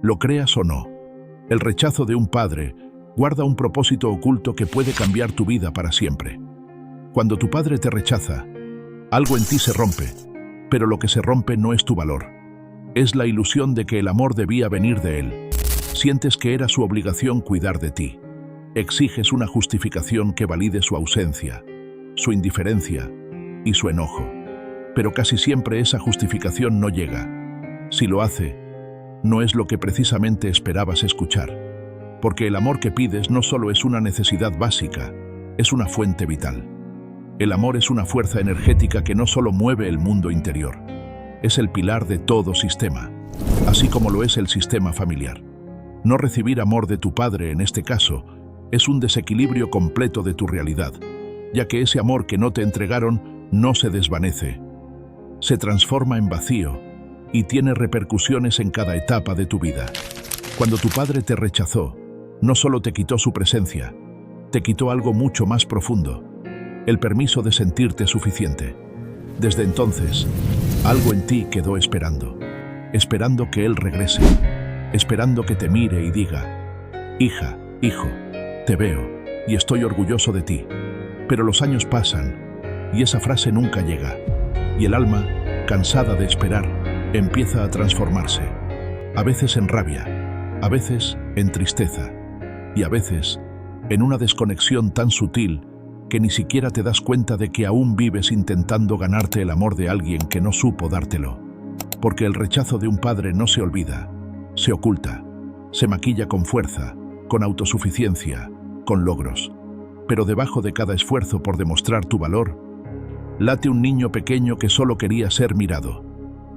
Lo creas o no, el rechazo de un padre guarda un propósito oculto que puede cambiar tu vida para siempre. Cuando tu padre te rechaza, algo en ti se rompe, pero lo que se rompe no es tu valor. Es la ilusión de que el amor debía venir de él. Sientes que era su obligación cuidar de ti. Exiges una justificación que valide su ausencia, su indiferencia y su enojo. Pero casi siempre esa justificación no llega. Si lo hace, no es lo que precisamente esperabas escuchar. Porque el amor que pides no solo es una necesidad básica, es una fuente vital. El amor es una fuerza energética que no solo mueve el mundo interior, es el pilar de todo sistema, así como lo es el sistema familiar. No recibir amor de tu padre, en este caso, es un desequilibrio completo de tu realidad, ya que ese amor que no te entregaron no se desvanece, se transforma en vacío y tiene repercusiones en cada etapa de tu vida. Cuando tu padre te rechazó, no solo te quitó su presencia, te quitó algo mucho más profundo, el permiso de sentirte suficiente. Desde entonces, algo en ti quedó esperando que él regrese, esperando que te mire y diga: hija, hijo, te veo y estoy orgulloso de ti. Pero los años pasan y esa frase nunca llega, y el alma, cansada de esperar, empieza a transformarse, a veces en rabia, a veces en tristeza, y a veces en una desconexión tan sutil que ni siquiera te das cuenta de que aún vives intentando ganarte el amor de alguien que no supo dártelo. Porque el rechazo de un padre no se olvida, se oculta, se maquilla con fuerza, con autosuficiencia, con logros. Pero debajo de cada esfuerzo por demostrar tu valor, late un niño pequeño que solo quería ser mirado.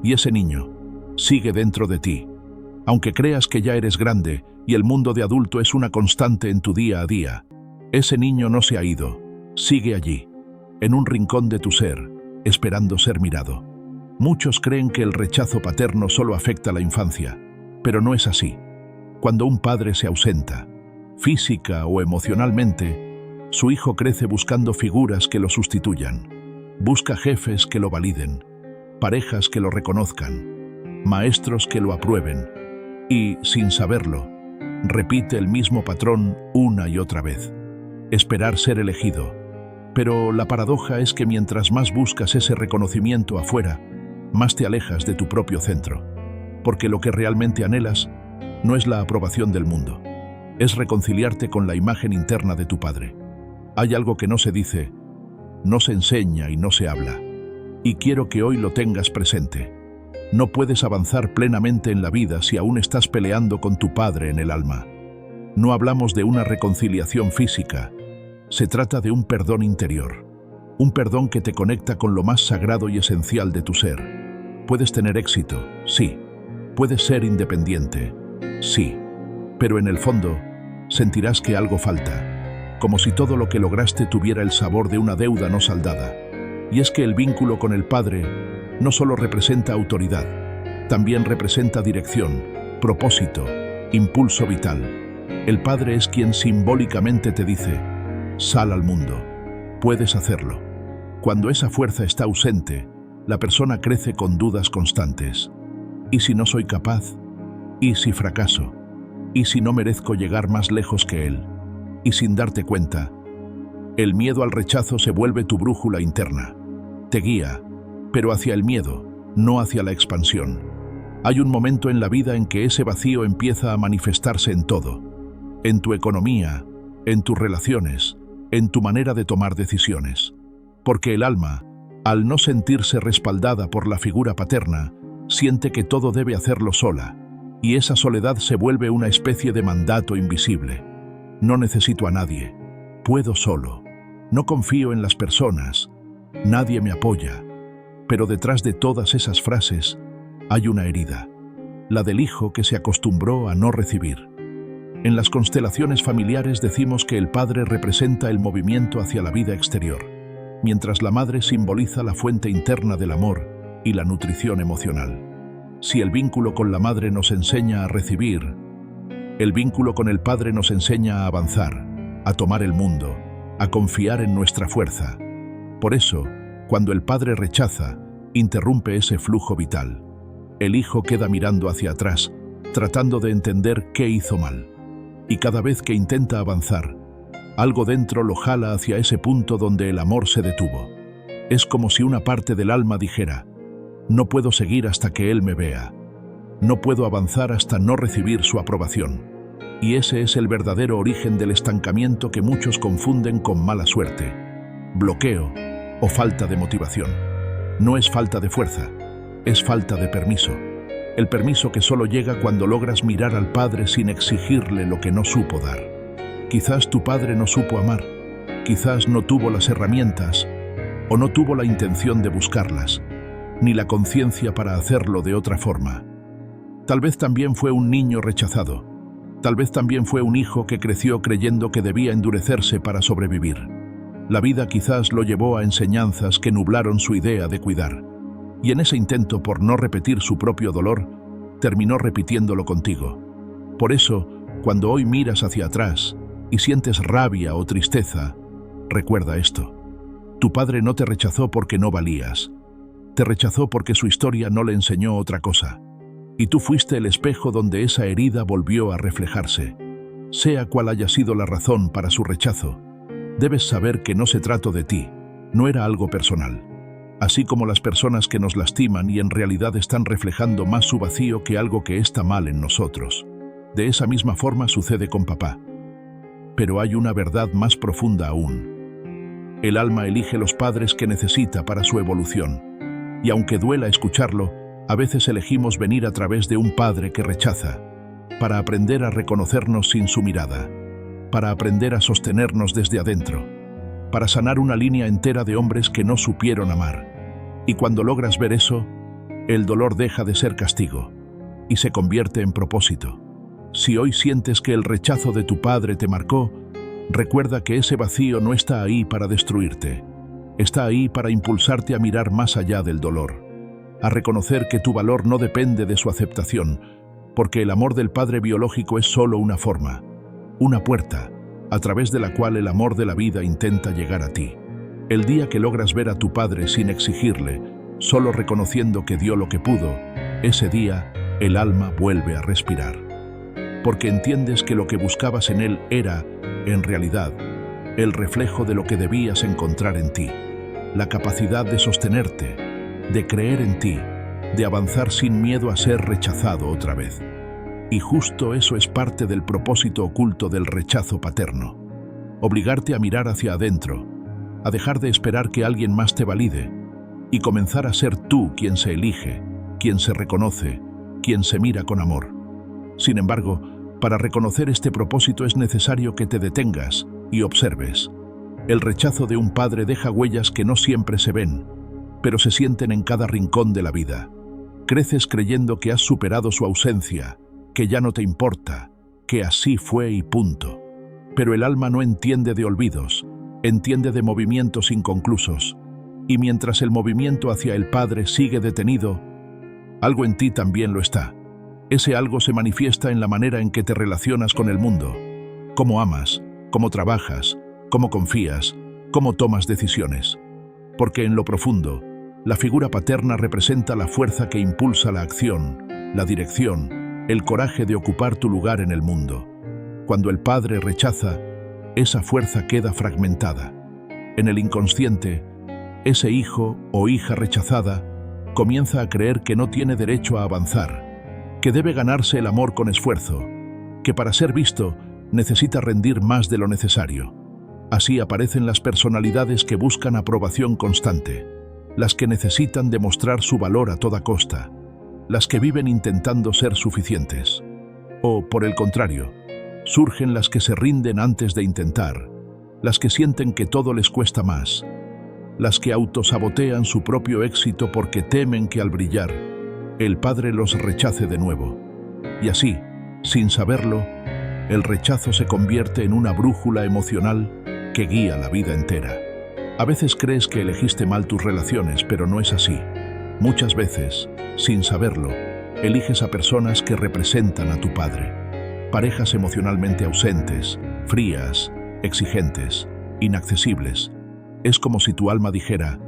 Y ese niño sigue dentro de ti. Aunque creas que ya eres grande y el mundo de adulto es una constante en tu día a día, ese niño no se ha ido. Sigue allí, en un rincón de tu ser, esperando ser mirado. Muchos creen que el rechazo paterno solo afecta a la infancia, pero no es así. Cuando un padre se ausenta, física o emocionalmente, su hijo crece buscando figuras que lo sustituyan. Busca jefes que lo validen, parejas que lo reconozcan, maestros que lo aprueben, y, sin saberlo, repite el mismo patrón una y otra vez. Esperar ser elegido. Pero la paradoja es que mientras más buscas ese reconocimiento afuera, más te alejas de tu propio centro. Porque lo que realmente anhelas no es la aprobación del mundo, es reconciliarte con la imagen interna de tu padre. Hay algo que no se dice, no se enseña y no se habla. Y quiero que hoy lo tengas presente. No puedes avanzar plenamente en la vida si aún estás peleando con tu padre en el alma. No hablamos de una reconciliación física. Se trata de un perdón interior, un perdón que te conecta con lo más sagrado y esencial de tu ser. Puedes tener éxito, sí. Puedes ser independiente, sí. Pero en el fondo, sentirás que algo falta, como si todo lo que lograste tuviera el sabor de una deuda no saldada. Y es que el vínculo con el padre no solo representa autoridad, también representa dirección, propósito, impulso vital. El padre es quien simbólicamente te dice: sal al mundo, puedes hacerlo. Cuando esa fuerza está ausente, la persona crece con dudas constantes. ¿Y si no soy capaz? ¿Y si fracaso? ¿Y si no merezco llegar más lejos que él? Y sin darte cuenta, el miedo al rechazo se vuelve tu brújula interna. Te guía, pero hacia el miedo, no hacia la expansión. Hay un momento en la vida en que ese vacío empieza a manifestarse en todo. En tu economía, en tus relaciones, en tu manera de tomar decisiones. Porque el alma, al no sentirse respaldada por la figura paterna, siente que todo debe hacerlo sola, y esa soledad se vuelve una especie de mandato invisible. No necesito a nadie, puedo solo, no confío en las personas, nadie me apoya. Pero detrás de todas esas frases hay una herida, la del hijo que se acostumbró a no recibir. En las constelaciones familiares decimos que el padre representa el movimiento hacia la vida exterior, mientras la madre simboliza la fuente interna del amor y la nutrición emocional. Si el vínculo con la madre nos enseña a recibir, el vínculo con el padre nos enseña a avanzar, a tomar el mundo, a confiar en nuestra fuerza. Por eso, cuando el padre rechaza, interrumpe ese flujo vital. El hijo queda mirando hacia atrás, tratando de entender qué hizo mal. Y cada vez que intenta avanzar, algo dentro lo jala hacia ese punto donde el amor se detuvo. Es como si una parte del alma dijera: no puedo seguir hasta que él me vea. No puedo avanzar hasta no recibir su aprobación. Y ese es el verdadero origen del estancamiento que muchos confunden con mala suerte, bloqueo o falta de motivación. No es falta de fuerza, es falta de permiso. El permiso que solo llega cuando logras mirar al Padre sin exigirle lo que no supo dar. Quizás tu padre no supo amar, quizás no tuvo las herramientas o no tuvo la intención de buscarlas, ni la conciencia para hacerlo de otra forma. Tal vez también fue un niño rechazado, tal vez también fue un hijo que creció creyendo que debía endurecerse para sobrevivir. La vida quizás lo llevó a enseñanzas que nublaron su idea de cuidar, y en ese intento por no repetir su propio dolor, terminó repitiéndolo contigo. Por eso, cuando hoy miras hacia atrás y sientes rabia o tristeza, recuerda esto: tu padre no te rechazó porque no valías, te rechazó porque su historia no le enseñó otra cosa, y tú fuiste el espejo donde esa herida volvió a reflejarse. Sea cual haya sido la razón para su rechazo, debes saber que no se trató de ti, no era algo personal. Así como las personas que nos lastiman y en realidad están reflejando más su vacío que algo que está mal en nosotros. De esa misma forma sucede con papá. Pero hay una verdad más profunda aún. El alma elige los padres que necesita para su evolución. Y aunque duela escucharlo, a veces elegimos venir a través de un padre que rechaza, para aprender a reconocernos sin su mirada, para aprender a sostenernos desde adentro, para sanar una línea entera de hombres que no supieron amar. Y cuando logras ver eso, el dolor deja de ser castigo y se convierte en propósito. Si hoy sientes que el rechazo de tu padre te marcó, recuerda que ese vacío no está ahí para destruirte. Está ahí para impulsarte a mirar más allá del dolor, a reconocer que tu valor no depende de su aceptación, porque el amor del padre biológico es solo una forma, una puerta, a través de la cual el amor de la vida intenta llegar a ti. El día que logras ver a tu padre sin exigirle, solo reconociendo que dio lo que pudo, ese día el alma vuelve a respirar. Porque entiendes que lo que buscabas en él era, en realidad, el reflejo de lo que debías encontrar en ti. La capacidad de sostenerte, de creer en ti, de avanzar sin miedo a ser rechazado otra vez. Y justo eso es parte del propósito oculto del rechazo paterno. Obligarte a mirar hacia adentro, a dejar de esperar que alguien más te valide y comenzar a ser tú quien se elige, quien se reconoce, quien se mira con amor. Sin embargo, para reconocer este propósito es necesario que te detengas y observes. El rechazo de un padre deja huellas que no siempre se ven, pero se sienten en cada rincón de la vida. Creces creyendo que has superado su ausencia, que ya no te importa, que así fue y punto. Pero el alma no entiende de olvidos, entiende de movimientos inconclusos, y mientras el movimiento hacia el Padre sigue detenido, algo en ti también lo está. Ese algo se manifiesta en la manera en que te relacionas con el mundo, cómo amas, cómo trabajas, cómo confías, cómo tomas decisiones. Porque en lo profundo, la figura paterna representa la fuerza que impulsa la acción, la dirección, el coraje de ocupar tu lugar en el mundo. Cuando el padre rechaza, esa fuerza queda fragmentada. En el inconsciente, ese hijo o hija rechazada comienza a creer que no tiene derecho a avanzar, que debe ganarse el amor con esfuerzo, que para ser visto necesita rendir más de lo necesario. Así aparecen las personalidades que buscan aprobación constante, las que necesitan demostrar su valor a toda costa, las que viven intentando ser suficientes. O, por el contrario, surgen las que se rinden antes de intentar, las que sienten que todo les cuesta más, las que autosabotean su propio éxito porque temen que al brillar, el Padre los rechace de nuevo. Y así, sin saberlo, el rechazo se convierte en una brújula emocional que guía la vida entera. A veces crees que elegiste mal tus relaciones, pero no es así. Muchas veces, sin saberlo, eliges a personas que representan a tu padre. Parejas emocionalmente ausentes, frías, exigentes, inaccesibles. Es como si tu alma dijera: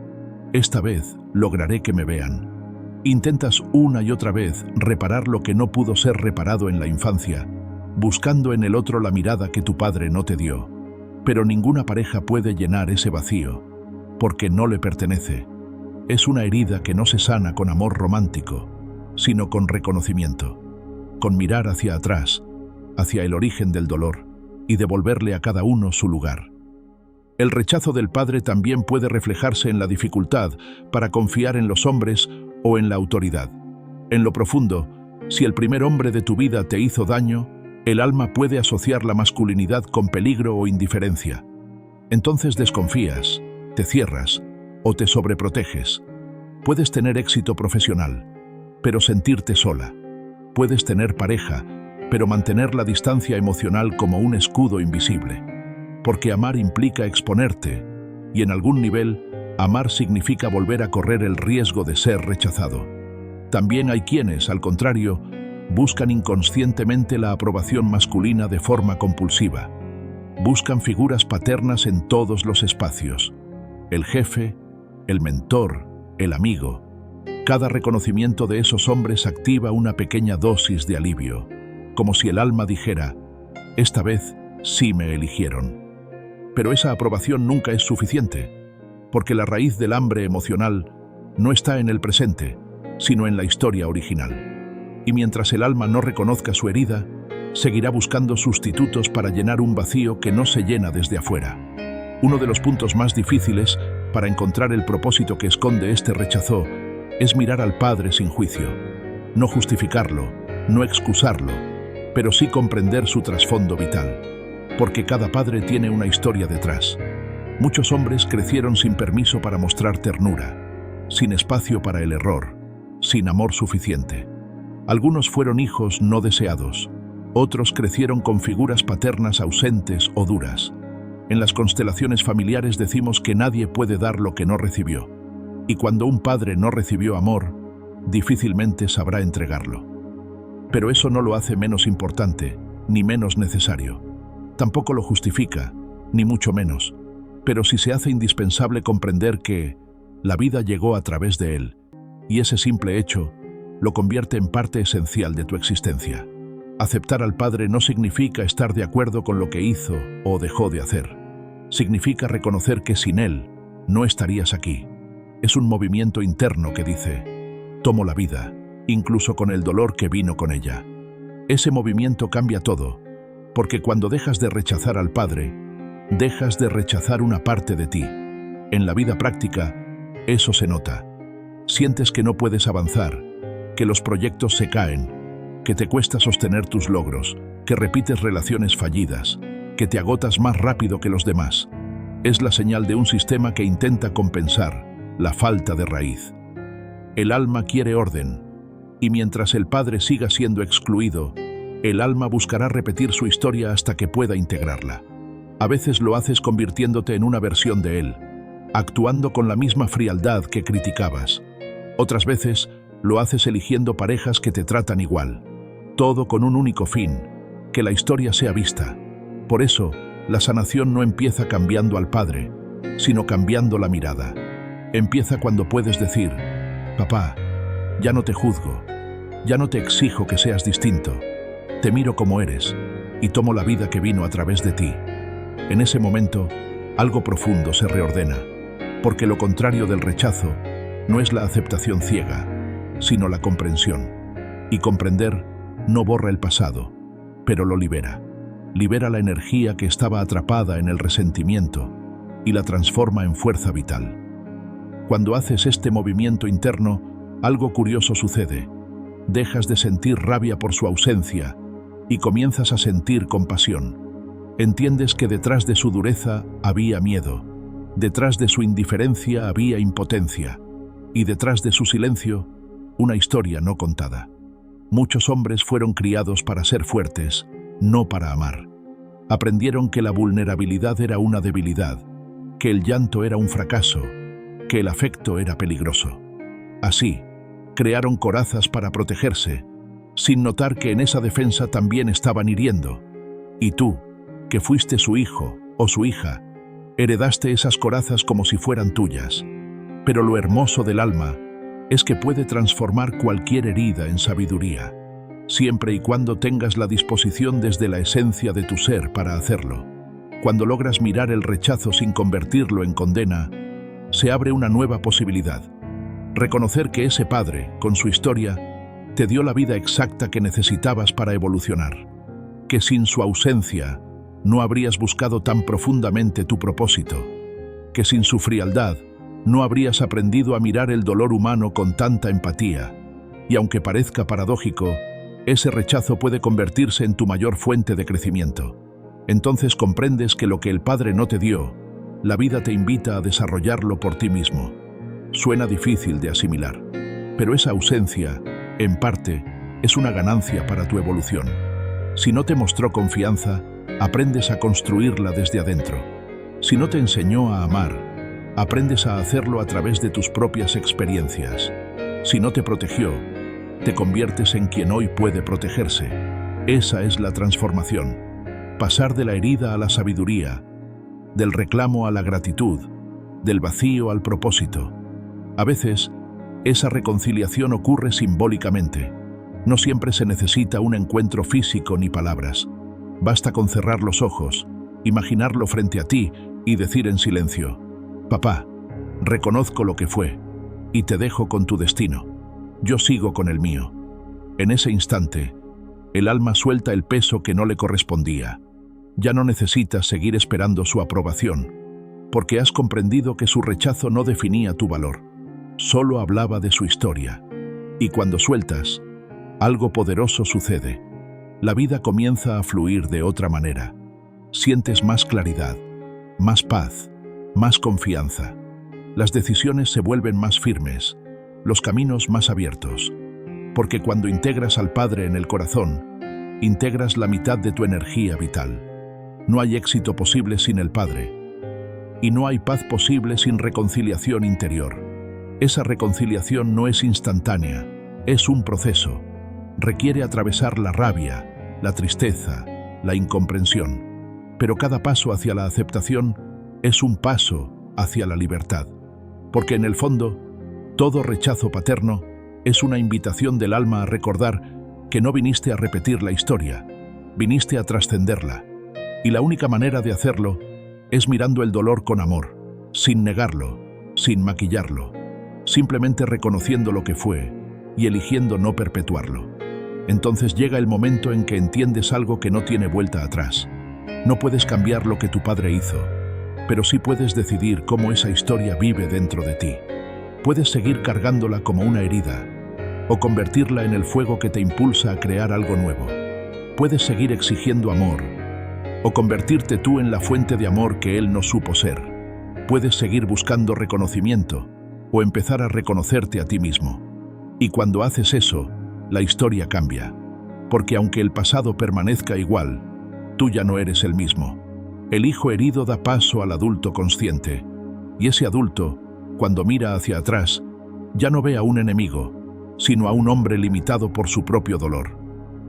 esta vez lograré que me vean. Intentas una y otra vez reparar lo que no pudo ser reparado en la infancia, buscando en el otro la mirada que tu padre no te dio. Pero ninguna pareja puede llenar ese vacío, porque no le pertenece. Es una herida que no se sana con amor romántico, sino con reconocimiento, con mirar hacia atrás, hacia el origen del dolor, y devolverle a cada uno su lugar. El rechazo del padre también puede reflejarse en la dificultad para confiar en los hombres o en la autoridad. En lo profundo, si el primer hombre de tu vida te hizo daño, el alma puede asociar la masculinidad con peligro o indiferencia. Entonces desconfías, te cierras o te sobreproteges. Puedes tener éxito profesional, pero sentirte sola. Puedes tener pareja, pero mantener la distancia emocional como un escudo invisible. Porque amar implica exponerte, y en algún nivel, amar significa volver a correr el riesgo de ser rechazado. También hay quienes, al contrario, buscan inconscientemente la aprobación masculina de forma compulsiva. Buscan figuras paternas en todos los espacios. El jefe, el mentor, el amigo. Cada reconocimiento de esos hombres activa una pequeña dosis de alivio, como si el alma dijera, esta vez sí me eligieron. Pero esa aprobación nunca es suficiente, porque la raíz del hambre emocional no está en el presente, sino en la historia original. Y mientras el alma no reconozca su herida, seguirá buscando sustitutos para llenar un vacío que no se llena desde afuera. Uno de los puntos más difíciles para encontrar el propósito que esconde este rechazo es mirar al padre sin juicio, no justificarlo, no excusarlo, pero sí comprender su trasfondo vital, porque cada padre tiene una historia detrás. Muchos hombres crecieron sin permiso para mostrar ternura, sin espacio para el error, sin amor suficiente. Algunos fueron hijos no deseados, otros crecieron con figuras paternas ausentes o duras. En las constelaciones familiares decimos que nadie puede dar lo que no recibió, y cuando un padre no recibió amor, difícilmente sabrá entregarlo. Pero eso no lo hace menos importante, ni menos necesario. Tampoco lo justifica, ni mucho menos, pero sí se hace indispensable comprender que la vida llegó a través de él, y ese simple hecho lo convierte en parte esencial de tu existencia. Aceptar al Padre no significa estar de acuerdo con lo que hizo o dejó de hacer. Significa reconocer que sin él no estarías aquí. Es un movimiento interno que dice, tomo la vida, incluso con el dolor que vino con ella. Ese movimiento cambia todo, porque cuando dejas de rechazar al Padre, dejas de rechazar una parte de ti. En la vida práctica, eso se nota. Sientes que no puedes avanzar, que los proyectos se caen, que te cuesta sostener tus logros, que repites relaciones fallidas, que te agotas más rápido que los demás. Es la señal de un sistema que intenta compensar la falta de raíz. El alma quiere orden, y mientras el Padre siga siendo excluido, el alma buscará repetir su historia hasta que pueda integrarla. A veces lo haces convirtiéndote en una versión de él, actuando con la misma frialdad que criticabas. Otras veces lo haces eligiendo parejas que te tratan igual. Todo con un único fin, que la historia sea vista. Por eso, la sanación no empieza cambiando al Padre, sino cambiando la mirada. Empieza cuando puedes decir, papá, ya no te juzgo, ya no te exijo que seas distinto, te miro como eres y tomo la vida que vino a través de ti. En ese momento, algo profundo se reordena, porque lo contrario del rechazo no es la aceptación ciega, sino la comprensión. Y comprender no borra el pasado, pero lo libera. Libera la energía que estaba atrapada en el resentimiento y la transforma en fuerza vital. Cuando haces este movimiento interno, algo curioso sucede. Dejas de sentir rabia por su ausencia y comienzas a sentir compasión. Entiendes que detrás de su dureza había miedo, detrás de su indiferencia había impotencia, y detrás de su silencio, una historia no contada. Muchos hombres fueron criados para ser fuertes, no para amar. Aprendieron que la vulnerabilidad era una debilidad, que el llanto era un fracaso, que el afecto era peligroso. Así, crearon corazas para protegerse, sin notar que en esa defensa también estaban hiriendo. Y tú, que fuiste su hijo o su hija, heredaste esas corazas como si fueran tuyas. Pero lo hermoso del alma es que puede transformar cualquier herida en sabiduría, siempre y cuando tengas la disposición desde la esencia de tu ser para hacerlo. Cuando logras mirar el rechazo sin convertirlo en condena, se abre una nueva posibilidad. Reconocer que ese padre, con su historia, te dio la vida exacta que necesitabas para evolucionar. Que sin su ausencia, no habrías buscado tan profundamente tu propósito. Que sin su frialdad, no habrías aprendido a mirar el dolor humano con tanta empatía. Y aunque parezca paradójico, ese rechazo puede convertirse en tu mayor fuente de crecimiento. Entonces comprendes que lo que el Padre no te dio, la vida te invita a desarrollarlo por ti mismo. Suena difícil de asimilar, pero esa ausencia, en parte, es una ganancia para tu evolución. Si no te mostró confianza, aprendes a construirla desde adentro. Si no te enseñó a amar, aprendes a hacerlo a través de tus propias experiencias. Si no te protegió, te conviertes en quien hoy puede protegerse. Esa es la transformación. Pasar de la herida a la sabiduría, del reclamo a la gratitud, del vacío al propósito. A veces, esa reconciliación ocurre simbólicamente. No siempre se necesita un encuentro físico ni palabras. Basta con cerrar los ojos, imaginarlo frente a ti y decir en silencio: «Papá, reconozco lo que fue y te dejo con tu destino. Yo sigo con el mío». En ese instante, el alma suelta el peso que no le correspondía. Ya no necesitas seguir esperando su aprobación, porque has comprendido que su rechazo no definía tu valor, solo hablaba de su historia. Y cuando sueltas, algo poderoso sucede. La vida comienza a fluir de otra manera. Sientes más claridad, más paz, más confianza. Las decisiones se vuelven más firmes, los caminos más abiertos. Porque cuando integras al Padre en el corazón, integras la mitad de tu energía vital. No hay éxito posible sin el Padre. Y no hay paz posible sin reconciliación interior. Esa reconciliación no es instantánea, es un proceso. Requiere atravesar la rabia, la tristeza, la incomprensión. Pero cada paso hacia la aceptación es un paso hacia la libertad. Porque en el fondo, todo rechazo paterno es una invitación del alma a recordar que no viniste a repetir la historia, viniste a trascenderla. Y la única manera de hacerlo es mirando el dolor con amor, sin negarlo, sin maquillarlo, simplemente reconociendo lo que fue y eligiendo no perpetuarlo. Entonces llega el momento en que entiendes algo que no tiene vuelta atrás. No puedes cambiar lo que tu padre hizo, pero sí puedes decidir cómo esa historia vive dentro de ti. Puedes seguir cargándola como una herida, o convertirla en el fuego que te impulsa a crear algo nuevo. Puedes seguir exigiendo amor, o convertirte tú en la fuente de amor que él no supo ser. Puedes seguir buscando reconocimiento, o empezar a reconocerte a ti mismo. Y cuando haces eso, la historia cambia. Porque aunque el pasado permanezca igual, tú ya no eres el mismo. El hijo herido da paso al adulto consciente. Y ese adulto, cuando mira hacia atrás, ya no ve a un enemigo, sino a un hombre limitado por su propio dolor.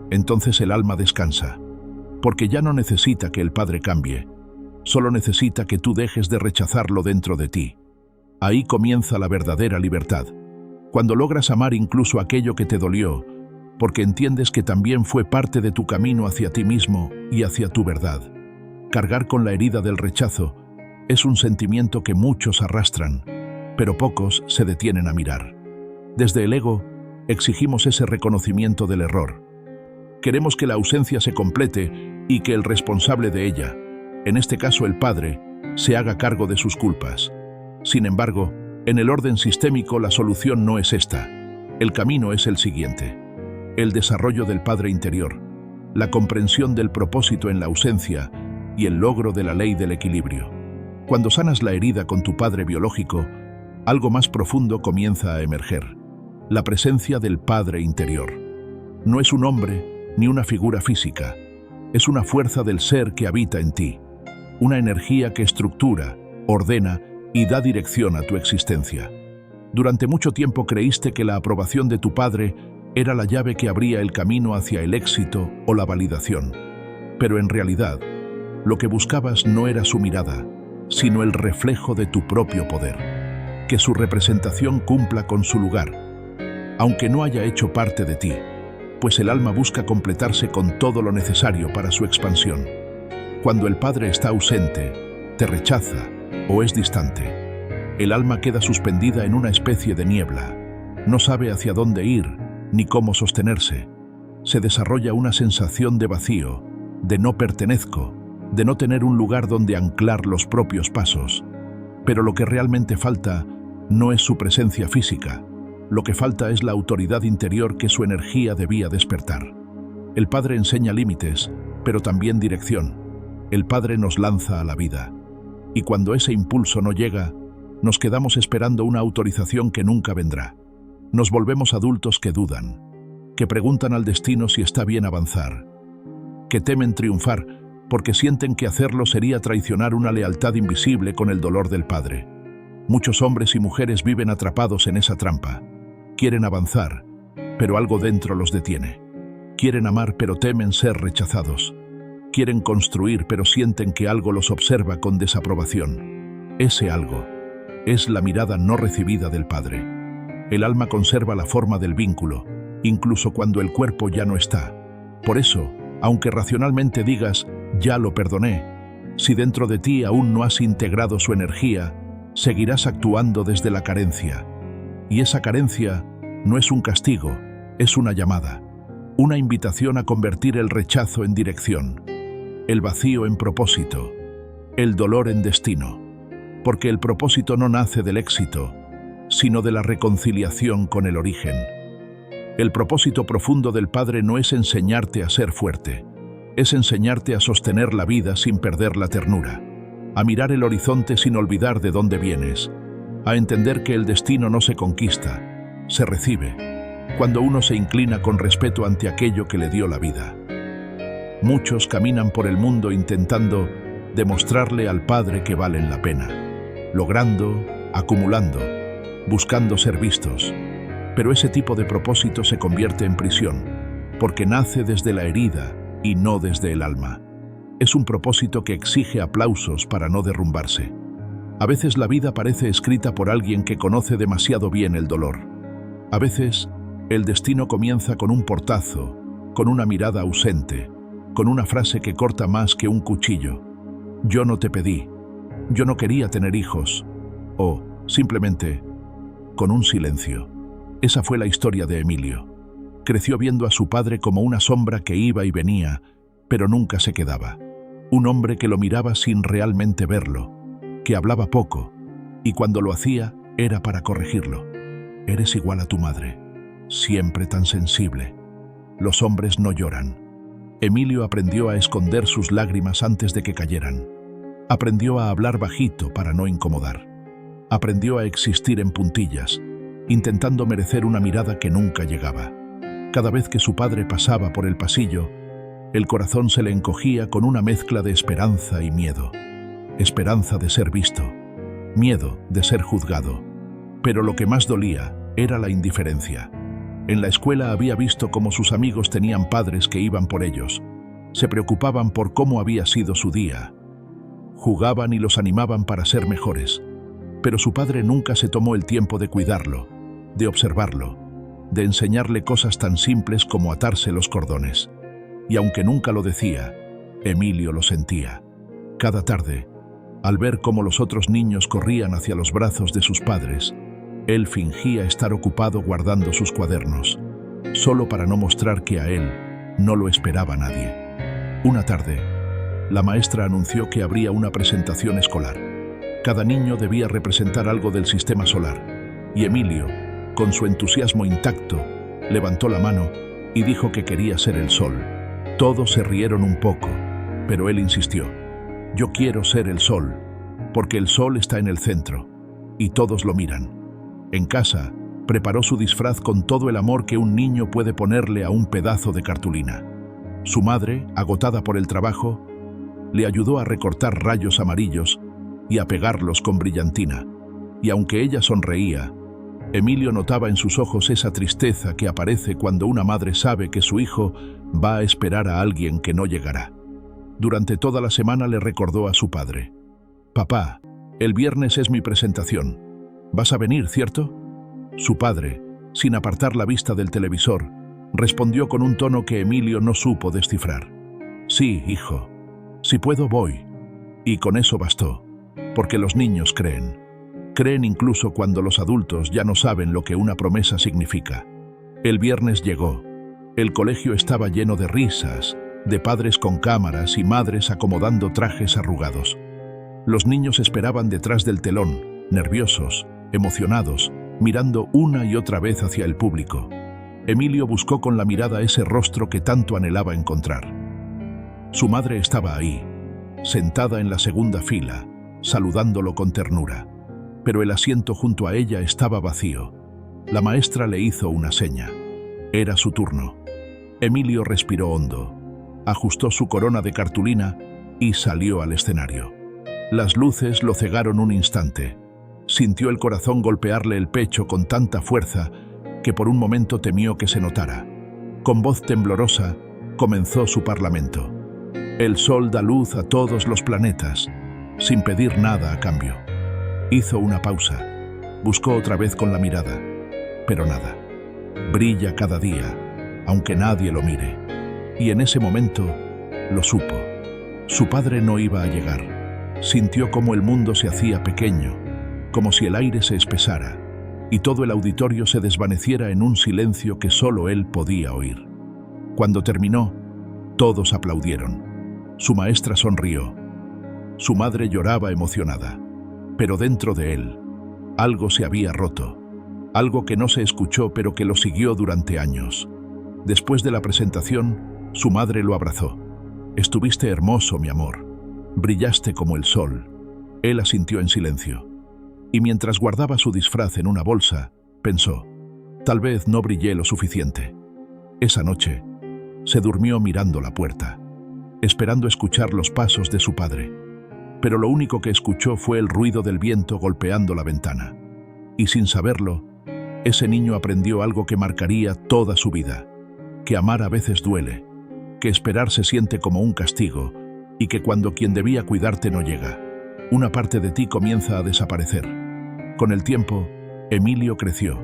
Entonces el alma descansa. Porque ya no necesita que el Padre cambie, solo necesita que tú dejes de rechazarlo dentro de ti. Ahí comienza la verdadera libertad, cuando logras amar incluso aquello que te dolió, porque entiendes que también fue parte de tu camino hacia ti mismo y hacia tu verdad. Cargar con la herida del rechazo es un sentimiento que muchos arrastran, pero pocos se detienen a mirar. Desde el ego, exigimos ese reconocimiento del error. Queremos que la ausencia se complete y que el responsable de ella, en este caso el Padre, se haga cargo de sus culpas. Sin embargo, en el orden sistémico la solución no es esta. El camino es el siguiente: el desarrollo del Padre interior, la comprensión del propósito en la ausencia y el logro de la ley del equilibrio. Cuando sanas la herida con tu Padre biológico, algo más profundo comienza a emerger: la presencia del Padre interior. No es un hombre ni una figura física, es una fuerza del ser que habita en ti, una energía que estructura, ordena y da dirección a tu existencia. Durante mucho tiempo creíste que la aprobación de tu Padre era la llave que abría el camino hacia el éxito o la validación. Pero en realidad, lo que buscabas no era su mirada, sino el reflejo de tu propio poder. Que su representación cumpla con su lugar, aunque no haya hecho parte de ti, pues el alma busca completarse con todo lo necesario para su expansión. Cuando el Padre está ausente, te rechaza o es distante, el alma queda suspendida en una especie de niebla. No sabe hacia dónde ir ni cómo sostenerse. Se desarrolla una sensación de vacío, de no pertenezco, de no tener un lugar donde anclar los propios pasos. Pero lo que realmente falta no es su presencia física. Lo que falta es la autoridad interior que su energía debía despertar. El Padre enseña límites, pero también dirección. El Padre nos lanza a la vida. Y cuando ese impulso no llega, nos quedamos esperando una autorización que nunca vendrá. Nos volvemos adultos que dudan, que preguntan al destino si está bien avanzar, que temen triunfar porque sienten que hacerlo sería traicionar una lealtad invisible con el dolor del Padre. Muchos hombres y mujeres viven atrapados en esa trampa. Quieren avanzar, pero algo dentro los detiene. Quieren amar, pero temen ser rechazados. Quieren construir, pero sienten que algo los observa con desaprobación. Ese algo es la mirada no recibida del Padre. El alma conserva la forma del vínculo, incluso cuando el cuerpo ya no está. Por eso, aunque racionalmente digas, ya lo perdoné, si dentro de ti aún no has integrado su energía, seguirás actuando desde la carencia. Y esa carencia no es un castigo, es una llamada, una invitación a convertir el rechazo en dirección, el vacío en propósito, el dolor en destino, porque el propósito no nace del éxito, sino de la reconciliación con el origen. El propósito profundo del Padre no es enseñarte a ser fuerte, es enseñarte a sostener la vida sin perder la ternura, a mirar el horizonte sin olvidar de dónde vienes, a entender que el destino no se conquista, se recibe, cuando uno se inclina con respeto ante aquello que le dio la vida. Muchos caminan por el mundo intentando demostrarle al Padre que valen la pena, logrando, acumulando, buscando ser vistos. Pero ese tipo de propósito se convierte en prisión, porque nace desde la herida y no desde el alma. Es un propósito que exige aplausos para no derrumbarse. A veces la vida parece escrita por alguien que conoce demasiado bien el dolor. A veces, el destino comienza con un portazo, con una mirada ausente, con una frase que corta más que un cuchillo. Yo no te pedí, yo no quería tener hijos, o, simplemente, con un silencio. Esa fue la historia de Emilio. Creció viendo a su padre como una sombra que iba y venía, pero nunca se quedaba. Un hombre que lo miraba sin realmente verlo, que hablaba poco, y cuando lo hacía era para corregirlo. Eres igual a tu madre, siempre tan sensible. Los hombres no lloran. Emilio aprendió a esconder sus lágrimas antes de que cayeran. Aprendió a hablar bajito para no incomodar. Aprendió a existir en puntillas, intentando merecer una mirada que nunca llegaba. Cada vez que su padre pasaba por el pasillo, el corazón se le encogía con una mezcla de esperanza y miedo. Esperanza de ser visto, miedo de ser juzgado. Pero lo que más dolía era la indiferencia. En la escuela había visto cómo sus amigos tenían padres que iban por ellos. Se preocupaban por cómo había sido su día. Jugaban y los animaban para ser mejores. Pero su padre nunca se tomó el tiempo de cuidarlo, de observarlo, de enseñarle cosas tan simples como atarse los cordones. Y aunque nunca lo decía, Emilio lo sentía. Cada tarde, al ver cómo los otros niños corrían hacia los brazos de sus padres, él fingía estar ocupado guardando sus cuadernos, solo para no mostrar que a él no lo esperaba nadie. Una tarde, la maestra anunció que habría una presentación escolar. Cada niño debía representar algo del sistema solar, y Emilio, con su entusiasmo intacto, levantó la mano y dijo que quería ser el sol. Todos se rieron un poco, pero él insistió. Yo quiero ser el sol, porque el sol está en el centro, y todos lo miran. En casa, preparó su disfraz con todo el amor que un niño puede ponerle a un pedazo de cartulina. Su madre, agotada por el trabajo, le ayudó a recortar rayos amarillos y a pegarlos con brillantina. Y aunque ella sonreía, Emilio notaba en sus ojos esa tristeza que aparece cuando una madre sabe que su hijo va a esperar a alguien que no llegará. Durante toda la semana le recordó a su padre. «Papá, el viernes es mi presentación. ¿Vas a venir, cierto?» Su padre, Sin apartar la vista del televisor, respondió con un tono que Emilio no supo descifrar. «Sí, hijo. Si puedo, voy». Y con eso bastó, porque los niños creen. Creen incluso cuando los adultos ya no saben lo que una promesa significa. El viernes llegó. El colegio estaba lleno de risas, de padres con cámaras y madres acomodando trajes arrugados. Los niños esperaban detrás del telón, nerviosos, emocionados, mirando una y otra vez hacia el público. Emilio buscó con la mirada ese rostro que tanto anhelaba encontrar. Su madre estaba ahí, sentada en la segunda fila, saludándolo con ternura. Pero el asiento junto a ella estaba vacío. La maestra le hizo una seña. Era su turno. Emilio respiró hondo, ajustó su corona de cartulina y salió al escenario. Las luces lo cegaron un instante. Sintió el corazón golpearle el pecho con tanta fuerza que por un momento temió que se notara. Con voz temblorosa, comenzó su parlamento. El sol da luz a todos los planetas, sin pedir nada a cambio. Hizo una pausa, buscó otra vez con la mirada, pero nada. Brilla cada día, aunque nadie lo mire. Y en ese momento, lo supo. Su padre no iba a llegar. Sintió como el mundo se hacía pequeño, como si el aire se espesara, y todo el auditorio se desvaneciera en un silencio que solo él podía oír. Cuando terminó, todos aplaudieron. Su maestra sonrió. Su madre lloraba emocionada. Pero dentro de él, algo se había roto. Algo que no se escuchó pero que lo siguió durante años. Después de la presentación, su madre lo abrazó. «Estuviste hermoso, mi amor. Brillaste como el sol». Él asintió en silencio. Y mientras guardaba su disfraz en una bolsa, pensó, tal vez no brillé lo suficiente. Esa noche, se durmió mirando la puerta, esperando escuchar los pasos de su padre. Pero lo único que escuchó fue el ruido del viento golpeando la ventana. Y sin saberlo, ese niño aprendió algo que marcaría toda su vida, que amar a veces duele, que esperar se siente como un castigo y que cuando quien debía cuidarte no llega, una parte de ti comienza a desaparecer. Con el tiempo, Emilio creció,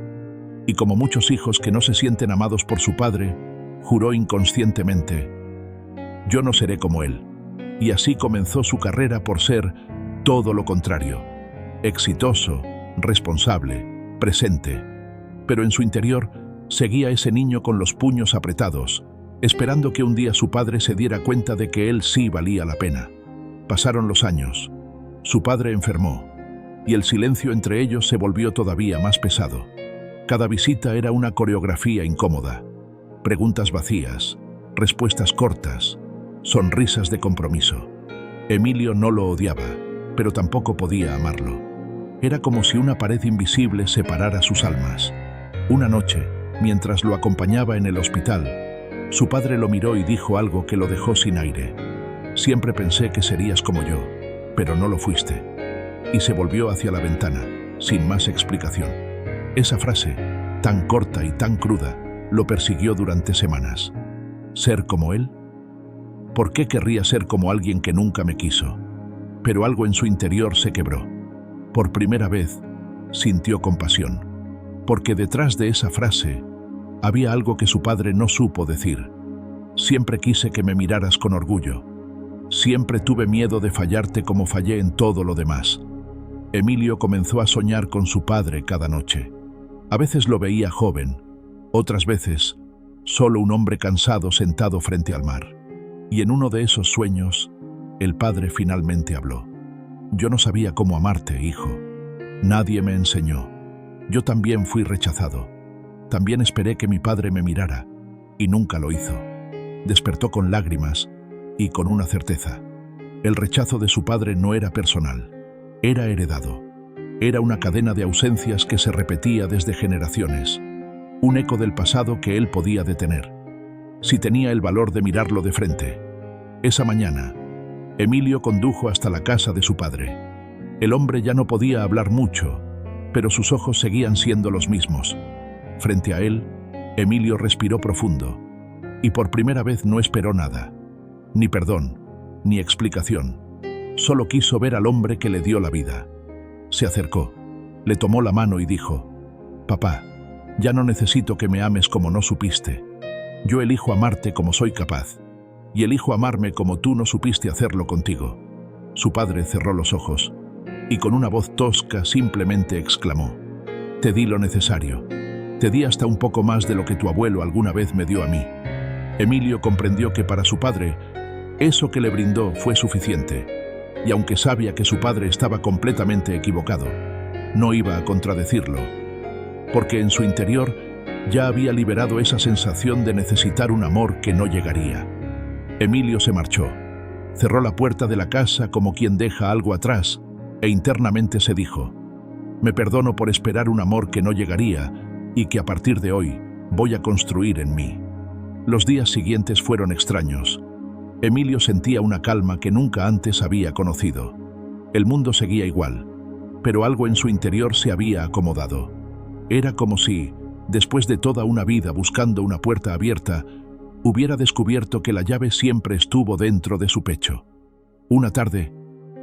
y como muchos hijos que no se sienten amados por su padre, juró inconscientemente, «Yo no seré como él». Y así comenzó su carrera por ser todo lo contrario, exitoso, responsable, presente. Pero en su interior seguía ese niño con los puños apretados, esperando que un día su padre se diera cuenta de que él sí valía la pena. Pasaron los años. Su padre enfermó, y el silencio entre ellos se volvió todavía más pesado. Cada visita era una coreografía incómoda. Preguntas vacías, respuestas cortas, sonrisas de compromiso. Emilio no lo odiaba, pero tampoco podía amarlo. Era como si una pared invisible separara sus almas. Una noche, mientras lo acompañaba en el hospital, su padre lo miró y dijo algo que lo dejó sin aire. «Siempre pensé que serías como yo, pero no lo fuiste». Y se volvió hacia la ventana, sin más explicación. Esa frase, tan corta y tan cruda, lo persiguió durante semanas. ¿Ser como él? ¿Por qué querría ser como alguien que nunca me quiso? Pero algo en su interior se quebró. Por primera vez, sintió compasión. Porque detrás de esa frase, había algo que su padre no supo decir. Siempre quise que me miraras con orgullo. Siempre tuve miedo de fallarte como fallé en todo lo demás. Emilio comenzó a soñar con su padre cada noche. A veces lo veía joven, otras veces, solo un hombre cansado sentado frente al mar. Y en uno de esos sueños, el padre finalmente habló. «Yo no sabía cómo amarte, hijo. Nadie me enseñó. Yo también fui rechazado. También esperé que mi padre me mirara, y nunca lo hizo». Despertó con lágrimas y con una certeza. El rechazo de su padre no era personal, era heredado. Era una cadena de ausencias que se repetía desde generaciones, un eco del pasado que él podía detener, si tenía el valor de mirarlo de frente. Esa mañana, Emilio condujo hasta la casa de su padre. El hombre ya no podía hablar mucho, pero sus ojos seguían siendo los mismos. Frente a él, Emilio respiró profundo, y por primera vez no esperó nada, ni perdón, ni explicación. Solo quiso ver al hombre que le dio la vida. Se acercó, le tomó la mano y dijo: «Papá, Ya no necesito que me ames como no supiste. Yo elijo amarte como soy capaz, y elijo amarme como tú no supiste hacerlo contigo. Su padre cerró los ojos, y con una voz tosca simplemente exclamó: te di lo necesario. Te di hasta un poco más de lo que tu abuelo alguna vez me dio a mí. Emilio comprendió que para su padre, eso que le brindó fue suficiente, y aunque sabía que su padre estaba completamente equivocado, no iba a contradecirlo, porque en su interior ya había liberado esa sensación de necesitar un amor que no llegaría. Emilio se marchó, cerró la puerta de la casa como quien deja algo atrás, e internamente se dijo: me perdono por esperar un amor que no llegaría y que a partir de hoy voy a construir en mí. Los días siguientes fueron extraños. Emilio sentía una calma que nunca antes había conocido. El mundo seguía igual, pero algo en su interior se había acomodado. Era como si, después de toda una vida buscando una puerta abierta, hubiera descubierto que la llave siempre estuvo dentro de su pecho. Una tarde,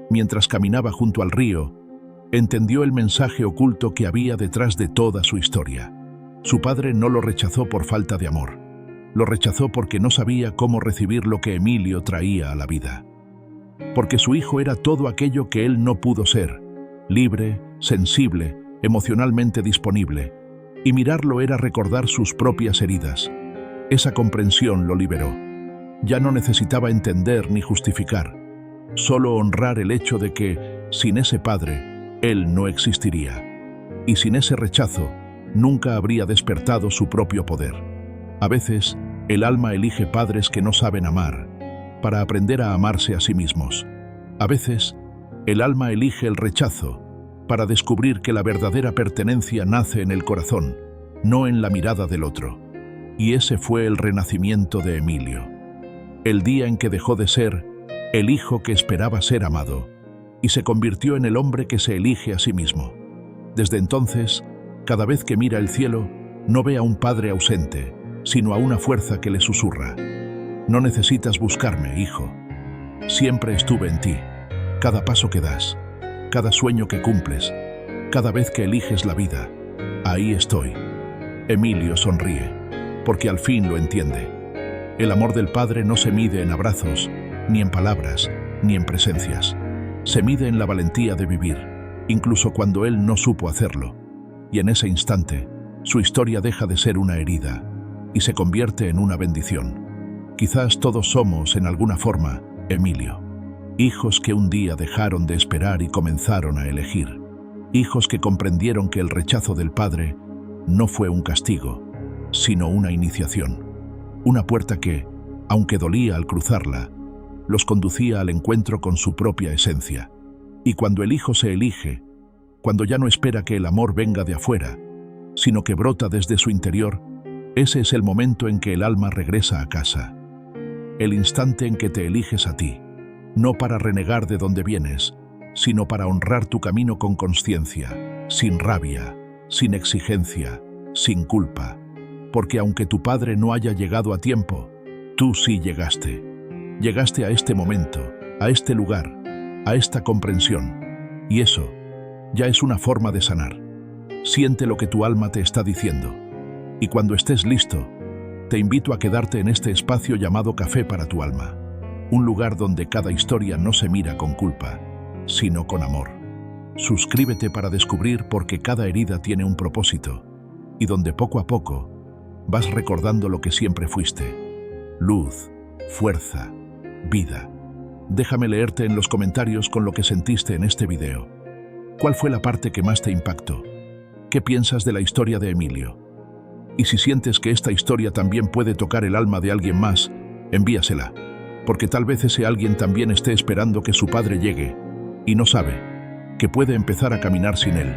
mientras caminaba junto al río, entendió el mensaje oculto que había detrás de toda su historia. Su padre no lo rechazó por falta de amor. Lo rechazó porque no sabía cómo recibir lo que Emilio traía a la vida. Porque su hijo era todo aquello que él no pudo ser: libre, sensible, emocionalmente disponible. Y mirarlo era recordar sus propias heridas. Esa comprensión lo liberó. Ya no necesitaba entender ni justificar, solo honrar el hecho de que, sin ese padre, él no existiría. Y sin ese rechazo, nunca habría despertado su propio poder. A veces, el alma elige padres que no saben amar, para aprender a amarse a sí mismos. A veces, el alma elige el rechazo, para descubrir que la verdadera pertenencia nace en el corazón, no en la mirada del otro. Y ese fue el renacimiento de Emilio. El día en que dejó de ser el hijo que esperaba ser amado, y se convirtió en el hombre que se elige a sí mismo. Desde entonces, cada vez que mira el cielo, no ve a un padre ausente, sino a una fuerza que le susurra: no necesitas buscarme, hijo. Siempre estuve en ti. Cada paso que das, cada sueño que cumples, cada vez que eliges la vida, ahí estoy. Emilio sonríe, porque al fin lo entiende. El amor del padre no se mide en abrazos, ni en palabras, ni en presencias. Se mide en la valentía de vivir, incluso cuando él no supo hacerlo. Y en ese instante, su historia deja de ser una herida y se convierte en una bendición. Quizás todos somos, en alguna forma, Emilio. Hijos que un día dejaron de esperar y comenzaron a elegir. Hijos que comprendieron que el rechazo del padre no fue un castigo, sino una iniciación. Una puerta que, aunque dolía al cruzarla, los conducía al encuentro con su propia esencia. Y cuando el hijo se elige, cuando ya no espera que el amor venga de afuera, sino que brota desde su interior, ese es el momento en que el alma regresa a casa. El instante en que te eliges a ti, no para renegar de donde vienes, sino para honrar tu camino con consciencia, sin rabia, sin exigencia, sin culpa. Porque aunque tu padre no haya llegado a tiempo, tú sí llegaste. Llegaste a este momento, a este lugar, a esta comprensión. Y eso ya es una forma de sanar. Siente lo que tu alma te está diciendo. Y cuando estés listo, te invito a quedarte en este espacio llamado Café para tu alma. Un lugar donde cada historia no se mira con culpa, sino con amor. Suscríbete para descubrir por qué cada herida tiene un propósito, y donde poco a poco vas recordando lo que siempre fuiste: luz, fuerza, vida. Déjame leerte en los comentarios con lo que sentiste en este video. ¿Cuál fue la parte que más te impactó? ¿Qué piensas de la historia de Emilio? Y si sientes que esta historia también puede tocar el alma de alguien más, envíasela, porque tal vez ese alguien también esté esperando que su padre llegue y no sabe que puede empezar a caminar sin él.